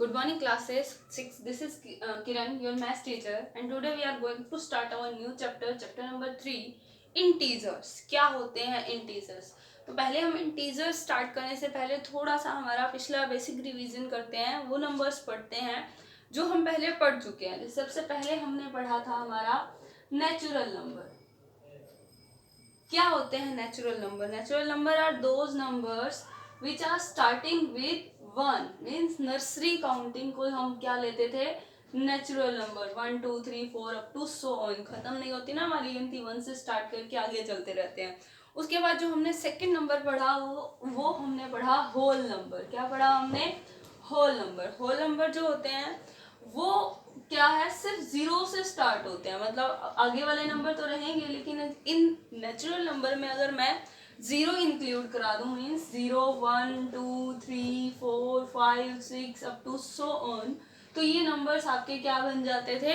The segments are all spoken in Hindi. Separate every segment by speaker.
Speaker 1: Good morning, classes 6. This is Kiran, your math teacher, and today we are going to start our new chapter, chapter number 3, integers. क्या होते हैं integers? तो पहले हम integers स्टार्ट करने से पहले थोड़ा सा हमारा पिछला बेसिक रिवीजन करते हैं, वो नंबर्स पढ़ते हैं जो हम पहले पढ़ चुके हैं। सबसे पहले हमने पढ़ा था हमारा नेचुरल नंबर। क्या होते हैं natural number? Natural number are those numbers which are starting with 1, means nursery counting को हम क्या लेते थे? Natural number 1 2 3 4 up to so on. खत्म नहीं होती ना हमारी गिनती, 1 से स्टार्ट करके आगे चलते रहते हैं। उसके बाद जो हमने सेकंड नंबर पढ़ा वो हमने पढ़ा होल नंबर। क्या पढ़ा हमने? Whole number. होल नंबर जो होते हैं वो क्या है, सिर्फ जीरो से स्टार्ट होते हैं। मतलब आगे वाले नंबर तो रहेंगे, लेकिन इन नेचुरल नंबर में अगर मैं जीरो इंक्लूड करा दूं, means 0 1 2 3 4 5 6 up to so on, तो ये नंबर्स आपके क्या बन जाते थे?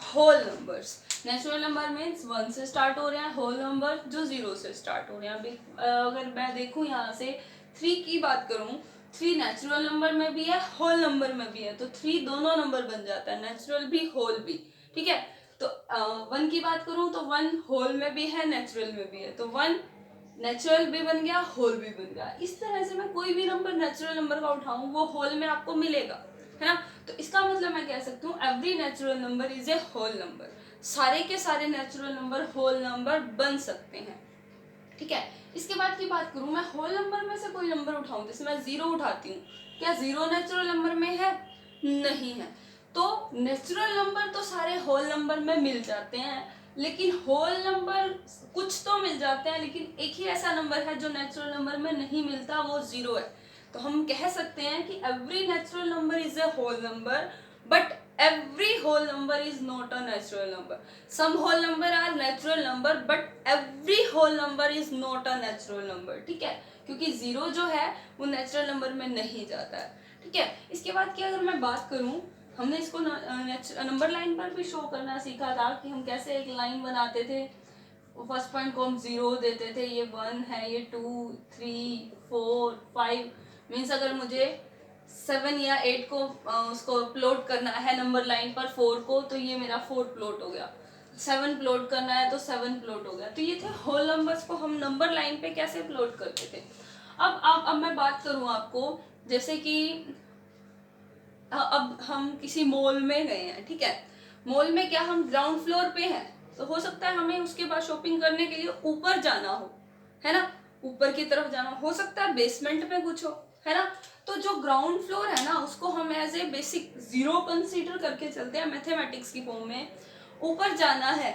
Speaker 1: Whole numbers. Natural number means 1 से स्टार्ट हो रहे हैं, होल नंबर जो 0 से स्टार्ट हो रहे हैं। अभी अगर मैं देखूं यहाँ से 3 की बात करूं, 3 नेचुरल नंबर में भी है, होल नंबर में भी है, तो 3 दोनों नंबर बन जाता है, नेचुरल भी होल भी। ठीक है, तो 1 की बात करूं तो 1 होल में भी है, नेचुरल में भी है, तो 1 नेचुरल भी बन गया, होल भी बन गया। इस तरह से मैं कोई भी नंबर नेचुरल नंबर का उठाऊं वो होल में आपको मिलेगा, है ना। तो इसका मतलब मैं कह सकती हूँ every natural number is a whole number. सारे के सारे नेचुरल नंबर होल नंबर बन सकते हैं। ठीक है, इसके बाद की बात करूं, मैं होल नंबर में से कोई नंबर उठाऊं, जैसे मैं 0 उठाती हूँ, क्या 0 नेचुरल नंबर में है? नहीं है। तो नेचुरल नंबर तो सारे होल नंबर में मिल जाते हैं, लेकिन होल नंबर कुछ तो मिल जाते हैं, लेकिन एक ही ऐसा नंबर है जो नेचुरल नंबर में नहीं मिलता, वो 0 है। तो हम कह सकते हैं कि every natural number is a whole number, but every whole number is not a natural number. Some whole number are natural number, but every whole number is not a natural number. ठीक है, क्योंकि 0 जो है वो नेचुरल नंबर में नहीं जाता है। ठीक है, इसके बाद की अगर मैं बात करूं, हमने इसको नंबर लाइन पर भी शो करना सीखा था कि हम कैसे एक लाइन बनाते थे। फर्स्ट पॉइंट को हम 0 देते थे, ये 1 है, ये 2 3 4 5, मीन्स अगर मुझे 7 या 8 को उसको प्लॉट करना है नंबर लाइन पर 4 को, तो ये मेरा 4 प्लॉट हो गया। 7 प्लॉट करना है तो 7 प्लॉट हो गया। तो ये थे होल नंबर्स को हम नंबर लाइन पे कैसे प्लॉट करते थे। अब मैं बात करूं आपको, जैसे कि अब हम किसी मॉल में गए हैं। ठीक है, मॉल में क्या हम ग्राउंड फ्लोर पे हैं, तो हो सकता है हमें उसके बाद शॉपिंग करने के लिए ऊपर जाना हो, है ना, ऊपर की तरफ जाना हो सकता है बेसमेंट में कुछ हो, है ना। तो जो ग्राउंड फ्लोर है ना, उसको हम एज ए बेसिक 0 कंसीडर करके चलते हैं मैथमेटिक्स की फॉर्म में। ऊपर जाना है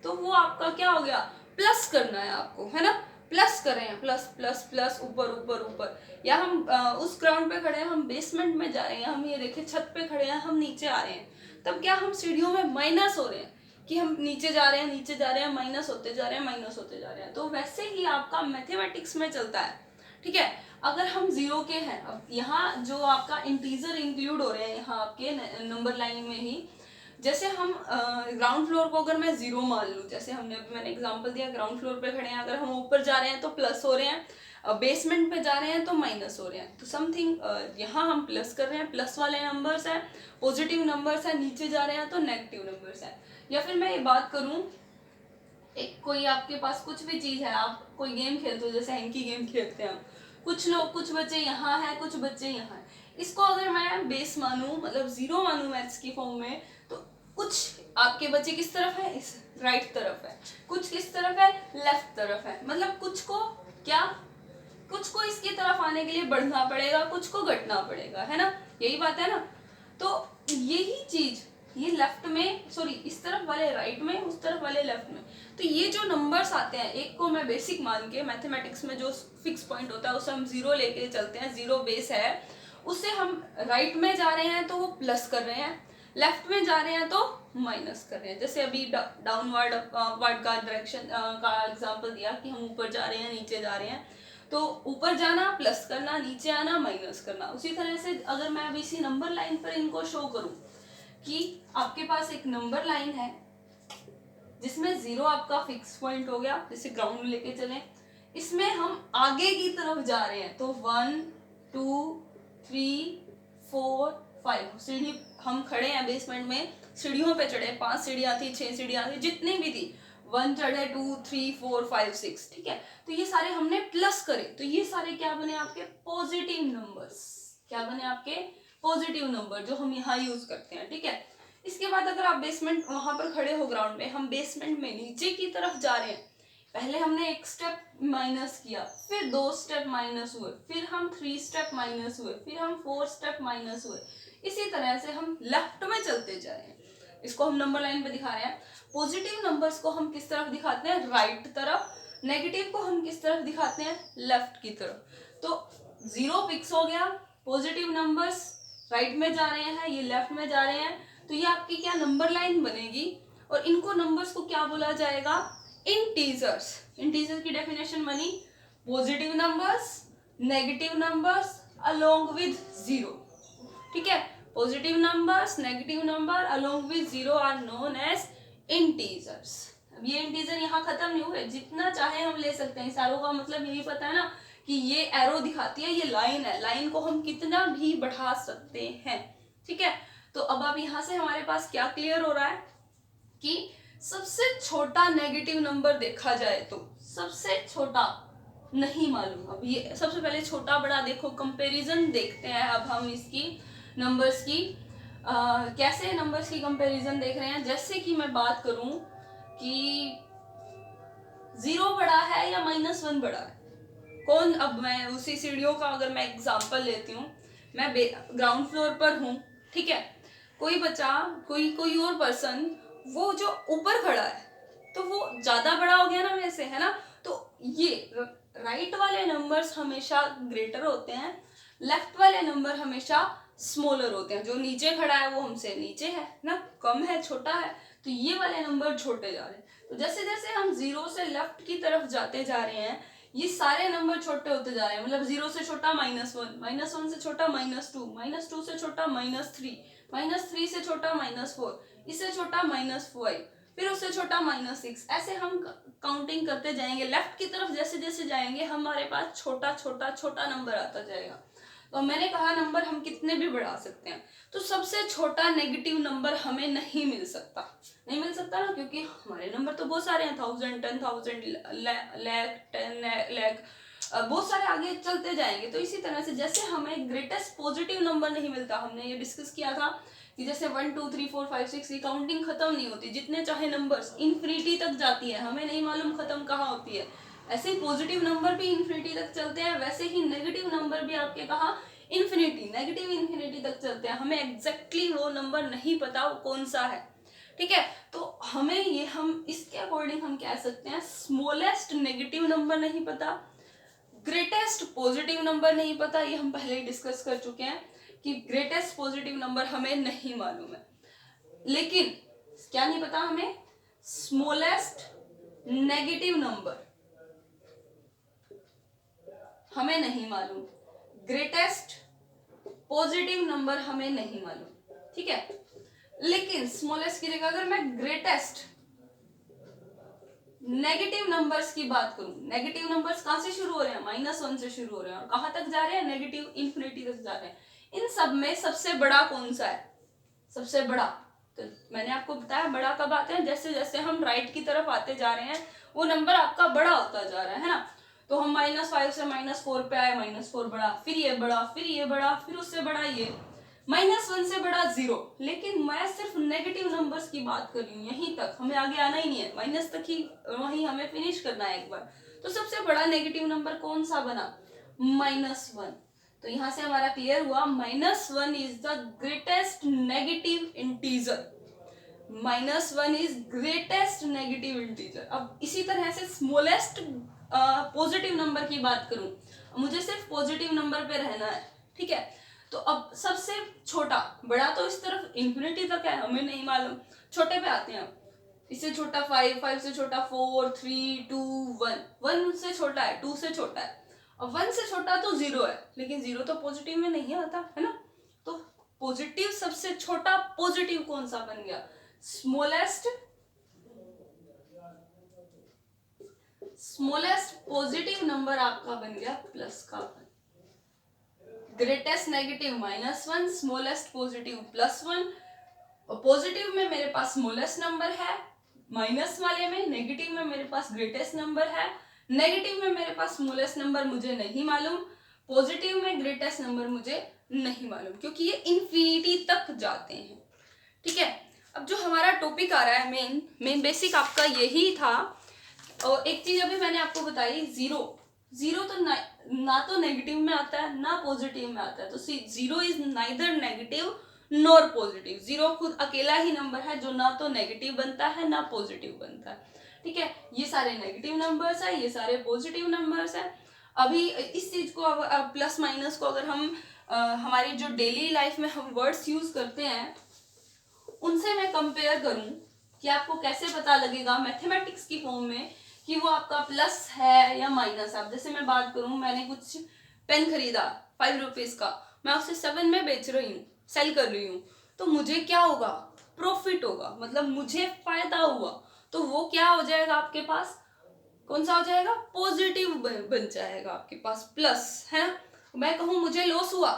Speaker 1: तो वो आपका क्या हो गया? प्लस करना है आपको, है ना। प्लस कर रहे हैं, प्लस प्लस प्लस, ऊपर ऊपर ऊपर। या हम उस ग्राउंड पे खड़े हैं, हम बेसमेंट में जा रहे हैं, हम ये देखिए छत पे खड़े हैं, हम नीचे आ रहे हैं, तब क्या हम सीढ़ियों में माइनस हो रहे हैं कि हम नीचे जा रहे हैं, नीचे जा रहे हैं, माइनस होते जा रहे हैं, माइनस होते जा रहे हैं। तो वैसे ही आपका मैथमेटिक्स में चलता है। ठीक है, अगर हम 0 के हैं, अब यहाँ जो आपका इंटीजर इंक्लूड हो रहे हैं यहाँ आपके नंबर लाइन में ही, जैसे हम ग्राउंड फ्लोर को अगर मैं 0 मान लूँ, जैसे मैंने एग्जांपल दिया, ग्राउंड फ्लोर पे खड़े हैं, अगर हम ऊपर जा रहे हैं तो प्लस हो रहे हैं, बेसमेंट पे जा रहे हैं तो माइनस हो रहे हैं। तो समथिंग यहाँ हम प्लस कर रहे हैं, प्लस वाले नंबर्स हैं, पॉजिटिव नंबर्स हैं, नीचे जा रहे हैं तो नेगेटिव नंबर्स हैं। या फिर मैं ये बात करूँ, एक कोई आपके पास कुछ भी चीज़ है, आप कोई गेम खेलते हो, जैसे हैंकी गेम खेलते हैं, कुछ लोग, कुछ बच्चे यहाँ हैं, कुछ बच्चे यहाँ हैं, इसको अगर मैं बेस मानूं, मतलब 0 मानूं मैथ्स की फॉर्म में, तो कुछ आपके बच्चे किस तरफ है? इस राइट तरफ है, कुछ किस तरफ है? लेफ्ट तरफ है। मतलब कुछ को क्या, कुछ को इसकी तरफ आने के लिए बढ़ना पड़ेगा, कुछ को घटना पड़ेगा, है ना, यही बात है ना। तो यही चीज ये लेफ्ट में, सॉरी इस तरफ वाले राइट में, उस तरफ वाले लेफ्ट में, तो ये जो नंबर्स आते हैं, एक को मैं बेसिक मान के, मैथमेटिक्स में जो फिक्स पॉइंट होता है उसे हम 0 लेके चलते हैं, 0 बेस है, उससे हम राइट में जा रहे हैं तो वो प्लस कर रहे हैं, लेफ्ट में जा रहे हैं तो माइनस कर रहे हैं। जैसे अभी डाउनवर्ड वर्ड का डायरेक्शन का एग्जांपल दिया कि हम ऊपर जा रहे हैं, नीचे जा रहे हैं, तो ऊपर जाना प्लस करना, नीचे आना माइनस करना। उसी तरह से अगर मैं अभी इसी नंबर लाइन पर इनको शो करूं कि आपके पास एक नंबर लाइन है जिसमें 0 आपका फिक्स पॉइंट हो गया, जैसे ग्राउंड में लेके चले, इसमें हम आगे की तरफ जा रहे हैं तो 1 2 3 4 5। सीढ़ी हम खड़े हैं बेसमेंट में, सीढ़ियों पे चढ़े, 5 सीढ़ियां थी, 6 सीढ़ियां थी, जितनी भी थी, 1 चढ़े, 2 3 4 5 6, ठीक है। तो ये सारे हमने प्लस करे, तो ये सारे क्या बने आपके पॉजिटिव नंबर्स। क्या बने आपके पॉजिटिव नंबर, जो हम यहाँ यूज करते हैं, ठीक है। इसके बाद अगर आप बेसमेंट वहां पर खड़े हो ग्राउंड में, हम बेसमेंट में नीचे की तरफ जा रहे हैं, पहले हमने एक स्टेप माइनस किया, फिर 2 स्टेप माइनस हुए, फिर हम 3 स्टेप माइनस हुए, फिर हम 4 स्टेप माइनस हुए, इसी तरह से हम लेफ्ट में चलते जा रहे हैं। इसको हम नंबर लाइन पे दिखा रहे हैं। पॉजिटिव नंबर्स को हम किस तरफ दिखाते हैं, राइट तरफ। नेगेटिव को हम किस तरफ दिखाते हैं, लेफ्ट की तरफ। तो 0 फिक्स हो गया, पॉजिटिव नंबर्स राइट में जा रहे हैं, ये लेफ्ट में जा रहे हैं, तो ये आपकी क्या नंबर लाइन बनेगी, और इनको नंबर्स को क्या बोला जाएगा, इंटीजर्स। इंटीजर की डेफिनेशन बनी positive numbers, negative numbers along with 0, ठीक है। Positive numbers, negative number along with 0 are known as integers. अब ये इंटीजर यहाँ खत्म नहीं हुए, जितना चाहे हम ले सकते हैं। इस एरो का मतलब यही पता है ना कि ये एरो दिखाती है, ये लाइन है, लाइन को हम कितना भी बढ़ा सकते हैं, ठीक है। तो अब यहाँ से हमारे पास क्या क्लियर हो रहा है कि सबसे छोटा नेगेटिव नंबर देखा जाए तो सबसे छोटा नहीं मालूम। अब ये सबसे पहले छोटा बड़ा देखो, कंपैरिजन देखते हैं अब हम इसकी नंबर्स की। कैसे नंबर्स की कंपैरिजन देख रहे हैं, जैसे कि मैं बात करूं कि 0 बड़ा है या -1 बड़ा है, कौन। अब मैं उसी सीढ़ियों का अगर मैं एग्जांपल लेती हूँ, मैं ग्राउंड फ्लोर पर हूँ, ठीक है। कोई बच्चा, कोई और पर्सन, वो जो ऊपर खड़ा है, तो वो ज्यादा बड़ा हो गया ना मेरे से, है ना। तो ये राइट वाले नंबर्स हमेशा ग्रेटर होते हैं, लेफ्ट वाले नंबर हमेशा स्मॉलर होते हैं। जो नीचे खड़ा है वो हमसे नीचे है ना, कम है, छोटा है, तो ये वाले नंबर छोटे जा रहे हैं। तो जैसे जैसे हम 0 से लेफ्ट की तरफ जाते जा रहे हैं, ये सारे नंबर छोटे होते जा रहे हैं। मतलब 0 से छोटा -1, -1 से छोटा -2, -2 से छोटा -3, -3 से छोटा -4, इससे छोटा -5, फिर उससे छोटा -6। ऐसे हम काउंटिंग करते जाएंगे। लेफ्ट की तरफ जैसे जैसे जाएंगे हमारे पास छोटा छोटा छोटा नंबर आता जाएगा। तो मैंने कहा नंबर हम कितने भी बढ़ा सकते हैं, तो सबसे छोटा नेगेटिव नंबर हमें नहीं मिल सकता। नहीं मिल सकता ना, क्योंकि हमारे नंबर तो बहुत सारे हैं, 1000, 10,000, लाख, 10 लाख, बहुत सारे आगे चलते जाएंगे। तो इसी तरह से जैसे हमें ग्रेटेस्ट पॉजिटिव नंबर नहीं मिलता, हमने ये डिस्कस किया था कि जैसे 1 2 3 4 5 6 की काउंटिंग खत्म नहीं होती, जितने चाहे नंबर्स इन्फिनिटी तक जाती है, हमें नहीं मालूम खत्म कहाँ होती है। ऐसे ही पॉजिटिव नंबर भी इन्फिनिटी तक चलते हैं, वैसे ही नेगेटिव नंबर भी आपके कहा इन्फिनिटी, नेगेटिव इन्फिनिटी तक चलते हैं। हमें एग्जैक्टली वो नंबर नहीं पता वो कौन सा है, ठीक है। तो हमें ये, हम इसके अकॉर्डिंग हम कह सकते हैं स्मॉलेस्ट नेगेटिव नंबर नहीं पता, ग्रेटेस्ट पॉजिटिव नंबर नहीं पता। ये हम पहले ही डिस्कस कर चुके हैं कि ग्रेटेस्ट पॉजिटिव नंबर हमें नहीं मालूम है, लेकिन क्या नहीं पता हमें, स्मॉलेस्ट नेगेटिव नंबर हमें नहीं मालूम, ग्रेटेस्ट पॉजिटिव नंबर हमें नहीं मालूम, ठीक है। लेकिन स्मॉलेस्ट की जगह अगर मैं ग्रेटेस्ट नेगेटिव नंबर्स की बात करूं, नेगेटिव नंबर्स कहां से शुरू हो रहे हैं, -1 से शुरू हो रहे हैं, और कहां तक जा रहे हैं, नेगेटिव इन्फिनिटी तक जा रहे हैं। इन सब में सबसे बड़ा कौन सा है, सबसे बड़ा, तो मैंने आपको बताया बड़ा कब आते हैं, जैसे जैसे हम राइट की तरफ आते जा रहे हैं वो नंबर आपका बड़ा होता जा रहा है ना। तो हम -5 से -4 पे आए, -4 बड़ा, फिर ये बड़ा, फिर ये बड़ा, फिर उससे बड़ा ये, -1 से बड़ा 0। लेकिन मैं सिर्फ नेगेटिव नंबर्स की बात कर रही हूँ, यहीं तक, हमें आगे आना ही नहीं है, माइनस तक ही वहीं हमें फिनिश करना है एक बार। तो सबसे बड़ा नेगेटिव नंबर कौन सा बना, -1। तो यहां से हमारा क्लियर हुआ -1 is the greatest negative integer, -1 is greatest negative integer. अब इसी तरह से स्मॉलेस्ट पॉजिटिव नंबर की बात करूं, मुझे सिर्फ पॉजिटिव नंबर पे रहना है, ठीक है। तो अब सबसे छोटा, बड़ा तो इस तरफ इन्फिनिटी तक है, हमें नहीं मालूम, छोटे पे आते हैं। इससे छोटा 5, 5 से छोटा 4, 3, 2, 1, 1 से छोटा है, 2 से छोटा है, और 1 से छोटा तो 0 है, लेकिन 0 तो पॉजिटिव में नहीं आता है ना। तो पॉजिटिव सबसे छोटा पॉजिटिव कौन सा बन गया, स्मॉलेस्ट पॉजिटिव नंबर आपका बन गया प्लस का 1। Greatest negative -1, smallest positive +1। और पॉजिटिव में मेरे पास स्मॉलेस्ट नंबर है, माइनस वाले में नेगेटिव में मेरे पास ग्रेटेस्ट नंबर है, नेगेटिव में मेरे पास स्मॉलेस्ट नंबर मुझे नहीं मालूम, पॉजिटिव में ग्रेटेस्ट नंबर मुझे नहीं मालूम, क्योंकि ये इन्फिनिटी तक जाते हैं। ठीक है, अब जो हमारा टॉपिक आ रहा है मेन बेसिक आपका यही था। और एक चीज अभी मैंने आपको बताई, जीरो तो ना तो नेगेटिव में आता है ना पॉजिटिव में आता है, तो zero is neither negative nor positive. Zero खुद अकेला ही नंबर है जो ना तो नेगेटिव बनता है ना पॉजिटिव बनता है। ठीक है, ये सारे नेगेटिव नंबर्स है, ये सारे पॉजिटिव नंबर्स है। अभी इस चीज को प्लस माइनस को अगर हम हमारी जो डेली लाइफ में हम वर्ड्स यूज करते हैं उनसे मैं कंपेयर करूं कि आपको कैसे पता लगेगा मैथमेटिक्स की फॉर्म में कि वो आपका प्लस है या माइनस है। अब जैसे मैं बात करूं, मैंने कुछ पेन खरीदा 5 रुपीज का, मैं उसे 7 में बेच रही हूँ, सेल कर रही हूँ, तो मुझे क्या होगा? प्रॉफिट होगा, मतलब मुझे फायदा हुआ। तो वो क्या हो जाएगा आपके पास? कौन सा हो जाएगा? पॉजिटिव बन जाएगा आपके पास, प्लस है ना। मैं कहूँ मुझे लॉस हुआ,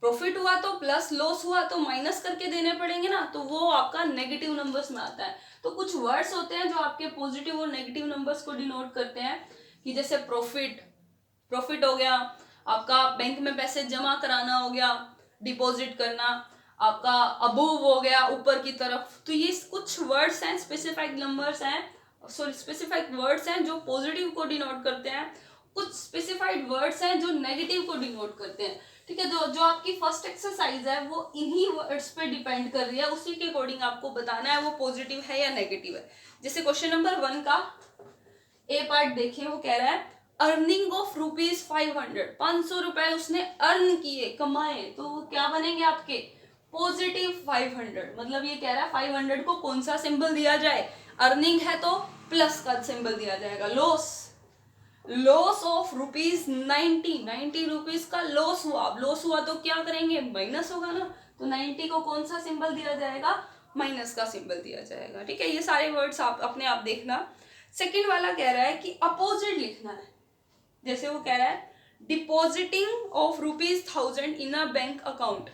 Speaker 1: प्रॉफिट हुआ तो प्लस, लॉस हुआ तो माइनस करके देने पड़ेंगे ना, तो वो आपका नेगेटिव नंबर्स में आता है। तो कुछ वर्ड्स होते हैं जो आपके पॉजिटिव और नेगेटिव नंबर्स को डिनोट करते हैं, कि जैसे प्रॉफिट हो गया आपका, बैंक में पैसे जमा कराना हो गया, डिपॉजिट करना, आपका अबूव हो गया ऊपर की तरफ। तो ये कुछ वर्ड्स हैं, स्पेसिफाइड नंबर्स हैं, सॉरी स्पेसिफाइड वर्ड्स हैं जो पॉजिटिव को डिनोट करते हैं, कुछ स्पेसिफाइड वर्ड्स हैं जो नेगेटिव को डिनोट करते हैं। ठीक है, जो आपकी फर्स्ट एक्सरसाइज है वो इन्हीं वर्ड्स पे डिपेंड कर रही है, उसी के अकॉर्डिंग आपको बताना है वो पॉजिटिव है या नेगेटिव है। जैसे क्वेश्चन नंबर 1 का ए पार्ट देखें, वो कह रहा है अर्निंग ऑफ ₹500, 500 रुपए उसने अर्न किए, कमाए, तो वो क्या बनेंगे आपके? पॉजिटिव 500। मतलब ये कह रहा है 500 को कौन सा सिंबल दिया जाए? अर्निंग है तो प्लस का सिंबल दिया जाएगा। लॉस ऑफ ₹90, 90 रुपीज का लॉस हुआ तो क्या करेंगे? माइनस होगा ना, तो 90 को कौन सा सिंबल दिया जाएगा? माइनस का सिंबल दिया जाएगा। ठीक है, ये सारे वर्ड्स आप अपने आप देखना। सेकंड वाला कह रहा है कि अपोजिट लिखना है। जैसे वो कह रहा है depositing of ₹1000 in a bank account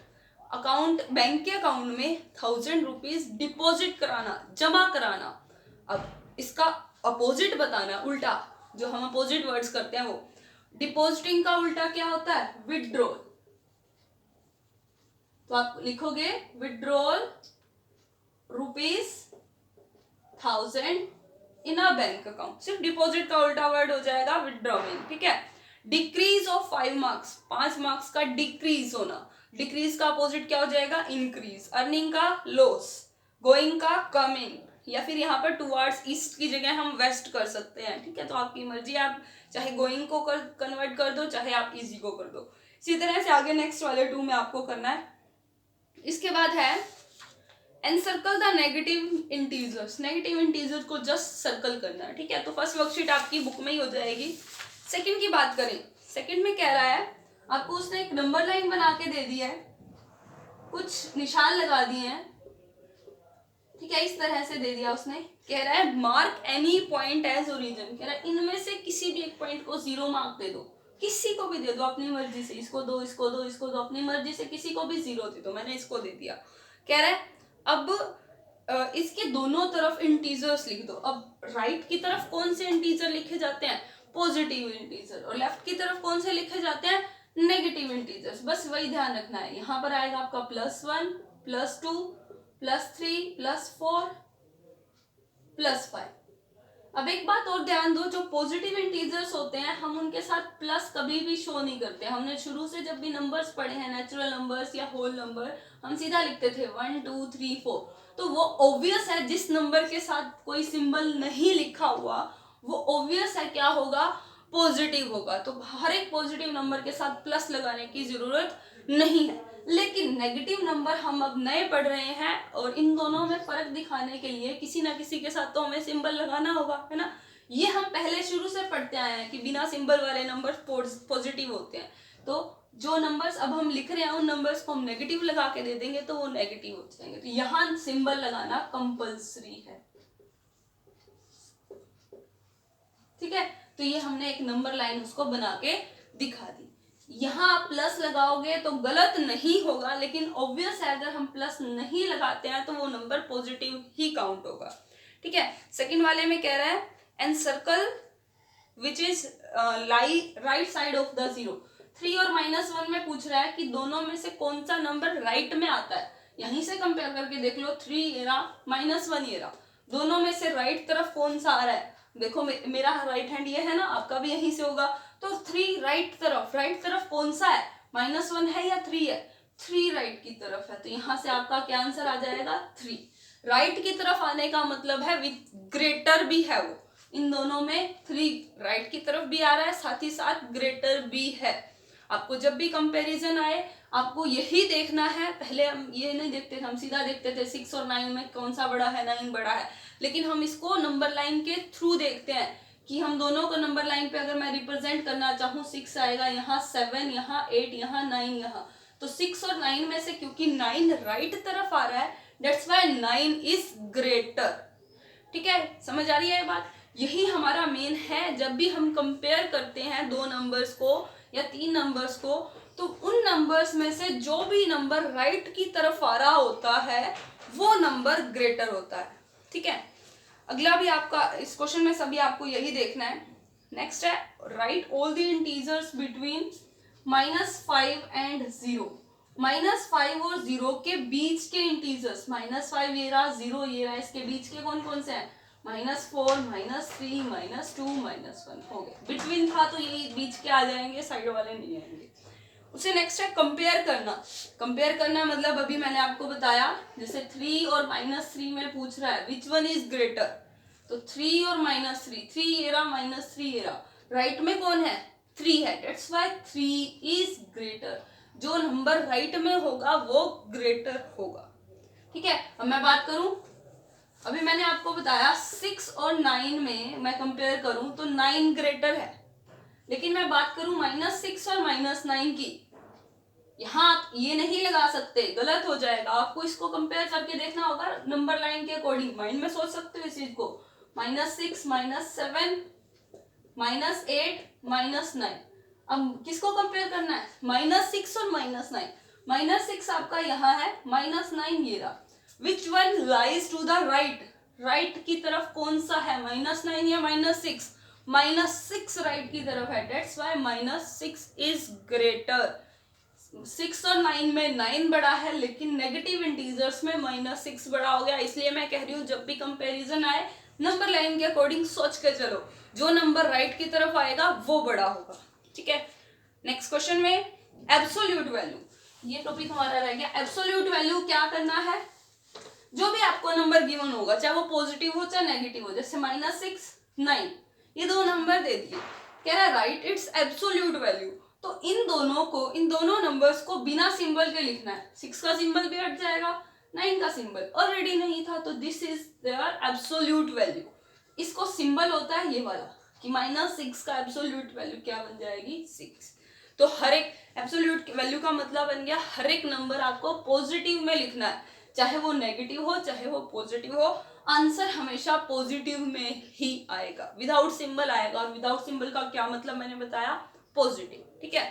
Speaker 1: bank के अकाउंट में 1000 रुपीज डिपॉजिट कराना, जमा कराना। अब इसका अपोजिट बताना, उल्टा, जो हम अपोजिट वर्ड्स करते हैं वो। डिपॉजिटिंग का उल्टा क्या होता है? विड्रॉल। तो आप लिखोगे withdrawal ₹1000 in a bank account. सिर्फ डिपॉजिट का उल्टा वर्ड हो जाएगा विड्रॉइंग। ठीक है, डिक्रीज ऑफ 5 मार्क्स, 5 मार्क्स का डिक्रीज होना, डिक्रीज का अपोजिट क्या हो जाएगा? इंक्रीज। अर्निंग का लॉस, गोइंग का कमिंग, या फिर यहाँ पर टुवर्ड्स ईस्ट की जगह हम वेस्ट कर सकते हैं। ठीक है, तो आपकी मर्जी, आप चाहे गोइंग को कन्वर्ट कर दो, चाहे आप इजी को कर दो। इसी तरह से आगे नेक्स्ट वाले 2 में आपको करना है। इसके बाद है encircle the negative integers. Negative integers को जस्ट सर्कल करना है। ठीक है, तो फर्स्ट वर्कशीट आपकी बुक में ही हो जाएगी। सेकंड की बात करें, सेकंड में कह रहा है आपको, उसने एक नंबर लाइन बना के दे दी है, कुछ निशान लगा दिए हैं। ठीक है, इस तरह से दे दिया उसने। कह रहा है mark any point as origin. कह रहा है इनमें से किसी भी एक पॉइंट को 0 मार्क दे दो, किसी को भी दे दो अपनी मर्जी से, इसको दो, इसको दो, इसको दो, अपनी मर्जी से किसी को भी 0 दे दो। मैंने इसको दे दिया। कह रहा है अब इसके दोनों तरफ इंटीजर्स लिख दो। अब राइट की तरफ कौन से इंटीजर लिखे जाते हैं? Positive integer. और लेफ्ट की तरफ कौन से लिखे जाते हैं? Negative integers. बस वही ध्यान रखना है। यहाँ पर आएगा आपका +1, +2, +3, +4, +5। अब एक बात और ध्यान दो, जो पॉजिटिव इंटीजर्स होते हैं हम उनके साथ प्लस कभी भी शो नहीं करते। हमने शुरू से जब भी नंबर्स पढ़े हैं, नेचुरल नंबर्स या होल नंबर, हम सीधा लिखते थे 1 2 3 4। तो वो ऑब्वियस है, जिस नंबर के साथ कोई सिंबल नहीं लिखा हुआ वो ऑब्वियस है क्या होगा? पॉजिटिव होगा। तो हर एक पॉजिटिव नंबर के साथ प्लस लगाने की जरूरत नहीं है। लेकिन नेगेटिव नंबर हम अब नए पढ़ रहे हैं और इन दोनों में फर्क दिखाने के लिए किसी ना किसी के साथ तो हमें सिंबल लगाना होगा, है ना। ये हम पहले शुरू से पढ़ते आए हैं कि बिना सिंबल वाले नंबर पॉजिटिव होते हैं। तो जो नंबर्स अब हम लिख रहे हैं उन नंबर्स को हम नेगेटिव लगा के दे देंगे तो वो नेगेटिव हो जाएंगे। तो यहाँ सिंबल लगाना कंपल्सरी है। ठीक है, तो ये हमने एक नंबर लाइन उसको बना के दिखा दी। यहाँ आप प्लस लगाओगे तो गलत नहीं होगा, लेकिन ऑब्वियस है अगर हम प्लस नहीं लगाते हैं तो वो नंबर पॉजिटिव ही काउंट होगा। ठीक है, सेकंड वाले में कह रहा है and circle which is lie right side of the zero. 3 और -1 में पूछ रहा है कि दोनों में से कौन सा नंबर राइट में आता है। यहीं से कंपेयर करके देख लो, 3 ये रहा, -1 ये रहा, दोनों में से राइट तरफ कौन सा आ रहा है। देखो मेरा राइट हैंड ये है ना, आपका भी यहीं से होगा, तो 3 राइट तरफ कौन सा है, -1 है या 3 है, 3 राइट की तरफ है, तो यहाँ से आपका क्या आंसर आ जाएगा, 3। राइट की तरफ आने का मतलब है विथ ग्रेटर भी है वो, इन दोनों में 3 राइट की तरफ भी आ रहा है, साथ ही साथ ग्रेटर भी है। आपको जब भी कंपैरिजन आए आपको यही देखना है, पहले हम ये नहीं देखते थे, हम सीधा देखते थे 6 और 9 में कौन सा बड़ा है, 9 बड़ा है, लेकिन हम इसको नंबर लाइन के थ्रू देखते हैं कि हम दोनों को नंबर लाइन पे अगर मैं रिप्रेजेंट करना चाहूँ, 6 आएगा यहाँ, 7 यहाँ, 8 यहाँ, 9 यहाँ, तो 6 और 9 में से क्योंकि 9 राइट तरफ आ रहा है, दैट्स व्हाई 9 इज ग्रेटर। ठीक है, समझ आ रही है ये बात। यही हमारा मेन है, जब भी हम कंपेयर करते हैं 2 नंबर्स को या 3 नंबर्स को, तो उन नंबर्स में से जो भी नंबर राइट की तरफ आ रहा होता है वो नंबर ग्रेटर होता है। ठीक है, अगला भी आपका इस क्वेश्चन में सभी आपको यही देखना है। नेक्स्ट है right all the integers between -5 and 0। -5 और 0 के बीच के इंटीजर्स, -5 ये रहा, 0 ये रहा, इसके बीच के कौन कौन से हैं, -4, -3, -2, -1 हो गए। बिटवीन था तो ये बीच के आ जाएंगे, साइड वाले नहीं आएंगे। उसे नेक्स्ट है कंपेयर करना। कंपेयर करना मतलब अभी मैंने आपको बताया, जैसे 3 और -3 में पूछ रहा है विच वन इज ग्रेटर, तो 3 और -3, 3 ये रहा, -3 ये रहा, राइट में कौन है, 3 है, दैट्स व्हाई 3 इज ग्रेटर। जो नंबर राइट में होगा वो ग्रेटर होगा। ठीक है, अब मैं बात करूं, अभी मैंने आपको बताया 6 और 9 में मैं कंपेयर करूं तो 9 ग्रेटर है, लेकिन मैं बात करूं -6 और -9 की, यहाँ आप ये नहीं लगा सकते, गलत हो जाएगा, आपको इसको कंपेयर करके देखना होगा नंबर लाइन के अकॉर्डिंग। माइंड में सोच सकते हो इस चीज को, -6, -7, -8, -9, अब किसको कंपेयर करना है, -6 और -9। -6 आपका यहाँ है, -9 ये रहा, which one lies to the right, right की तरफ कौन सा है, -9 या -6, -6 राइट की तरफ है, दैट्स व्हाई -6 इज ग्रेटर। 6 और 9 में 9 बड़ा है, लेकिन नेगेटिव इंटीजर्स में -6 बड़ा हो गया, इसलिए मैं कह रही हूँ जब भी कंपैरिजन आए नंबर लाइन के अकॉर्डिंग सोच के चलो, जो नंबर राइट की तरफ आएगा वो बड़ा होगा। ठीक है, नेक्स्ट क्वेश्चन में एब्सोल्यूट वैल्यू, ये टॉपिक हमारा रह गया। एब्सोल्यूट वैल्यू क्या करना है, जो भी आपको नंबर गिवन होगा, चाहे वो पॉजिटिव हो चाहे नेगेटिव हो, जैसे -6, 9 ये दो नंबर दे दिए, कह रहा है राइट इट्स एब्सोल्यूट वैल्यू, तो इन दोनों नंबर्स को बिना सिंबल के लिखना है। 6 का सिंबल भी हट जाएगा, 9 का सिंबल ऑलरेडी नहीं था, तो this is their absolute value. इसको सिंबल होता है ये वाला कि -6 का एब्सोल्यूट वैल्यू क्या बन जाएगी, 6। तो हर एक एब्सोल्यूट वैल्यू का मतलब बन गया हर एक नंबर आपको पॉजिटिव में लिखना है, चाहे वो नेगेटिव हो चाहे वो पॉजिटिव हो, आंसर हमेशा पॉजिटिव में ही आएगा, विदाउट सिंबल आएगा, और विदाउट सिंबल का क्या मतलब मैंने बताया, पॉजिटिव। ठीक है,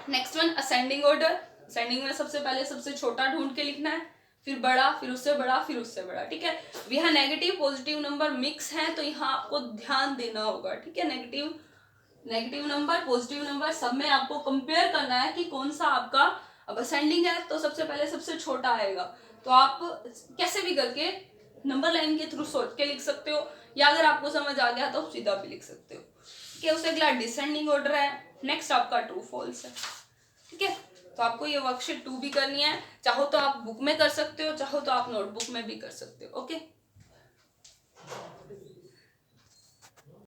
Speaker 1: next one ascending order. Ascending में सबसे पहले सबसे छोटा ढूंढ के लिखना है, फिर बड़ा, फिर उससे बड़ा, फिर उससे बड़ा। ठीक है, यहाँ नेगेटिव पॉजिटिव नंबर मिक्स है, तो यहाँ आपको ध्यान देना होगा। ठीक है, नेगेटिव नंबर पॉजिटिव नंबर सब में आपको कंपेयर करना है कि कौन सा आपका, अब असेंडिंग है तो सबसे पहले सबसे छोटा आएगा, तो आप कैसे भी करके नंबर लाइन के थ्रू सोच के लिख सकते हो, या अगर आपको समझ आ गया तो सीधा भी लिख सकते हो। ठीक है, उससे अगला डिसेंडिंग ऑर्डर है, नेक्स्ट आपका ट्रू फॉल्स है। ठीक है, तो आपको ये वर्कशीट 2 भी करनी है, चाहो तो आप बुक में कर सकते हो, चाहो तो आप नोटबुक में भी कर सकते हो। ओके।